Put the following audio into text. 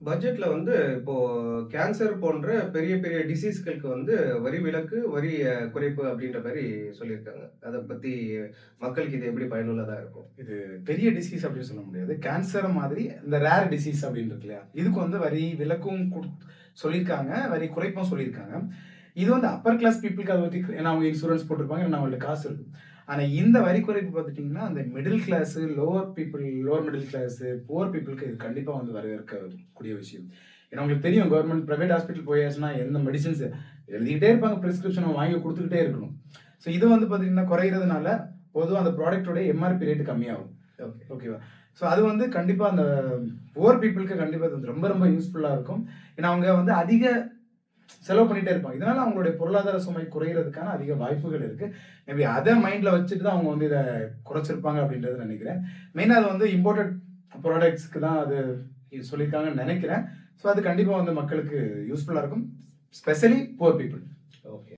பட்ஜெட்ல வந்து இப்போ கேன்சர் போன்ற பெரிய பெரிய டிசீஸ்களுக்கு வந்து வரி விலக்கு, வரி குறைப்பு அப்படின்ற மாரி சொல்லியிருக்காங்க. அத பத்தி மக்களுக்கு இது எப்படி பயனுள்ளதா இருக்கும்? இது பெரிய டிசீஸ் அப்படின்னு சொல்ல முடியாது. கேன்சர் மாதிரி இந்த ரேர் டிசீஸ் அப்படின்னு இருக்கு இல்லையா? இதுக்கு வந்து வரி விலக்கும் சொல்லியிருக்காங்க, வரி குறைப்பும் சொல்லியிருக்காங்க. இது வந்து அப்பர் கிளாஸ் பீப்புளுக்கு அதை பத்தி ஏன்னா அவங்க இன்சூரன்ஸ் போட்டிருப்பாங்க, ஏன்னா அவங்கள்ட்ட காசு இருக்கு. ஆனா இந்த வரி குறைப்பு பார்த்துட்டீங்கன்னா, அந்த middle class, lower people, lower middle class, poor பீப்புளுக்கு இது கண்டிப்பா வந்து வரவேற்கக்கூடிய விஷயம். ஏன்னா உங்களுக்கு தெரியும் கவர்மெண்ட் பிரைவேட் ஹாஸ்பிட்டல் போயாச்சுன்னா எந்த மெடிசன்ஸ் எழுதிக்கிட்டே இருப்பாங்க, பிரிஸ்கிரிப்ஷன் வாங்கி கொடுத்துக்கிட்டே இருக்கணும். ஸோ இது வந்து பார்த்தீங்கன்னா குறையிறதுனால பொதுவாக அந்த ப்ராடக்டோட எம்ஆர்பி ரேட் கம்மியாகும். ஓகேவா? ஸோ அது வந்து கண்டிப்பாக அந்த புவர் பீப்புளுக்கு கண்டிப்பாக அது ரொம்ப ரொம்ப யூஸ்ஃபுல்லாக இருக்கும். ஏன்னா அவங்க வந்து அதிக செலவு பண்ணிட்டே இருப்பாங்க. இதனால அவங்களுடைய பொருளாதார சுமை குறையிறதுக்கான அதிக வாய்ப்புகள் இருக்கு. மேபி அதை மைண்ட்ல வச்சுட்டு தான் அவங்க வந்து இதை குறைச்சிருப்பாங்க அப்படின்றது நினைக்கிறேன். மெயினாக அது வந்து இம்போர்ட்டட் ப்ராடக்ட்ஸ்க்கு தான் அது சொல்லியிருக்காங்கன்னு நினைக்கிறேன். ஸோ அது கண்டிப்பாக வந்து மக்களுக்கு யூஸ்ஃபுல்லாக இருக்கும், ஸ்பெஷலி புவர் பீப்புள். ஓகே.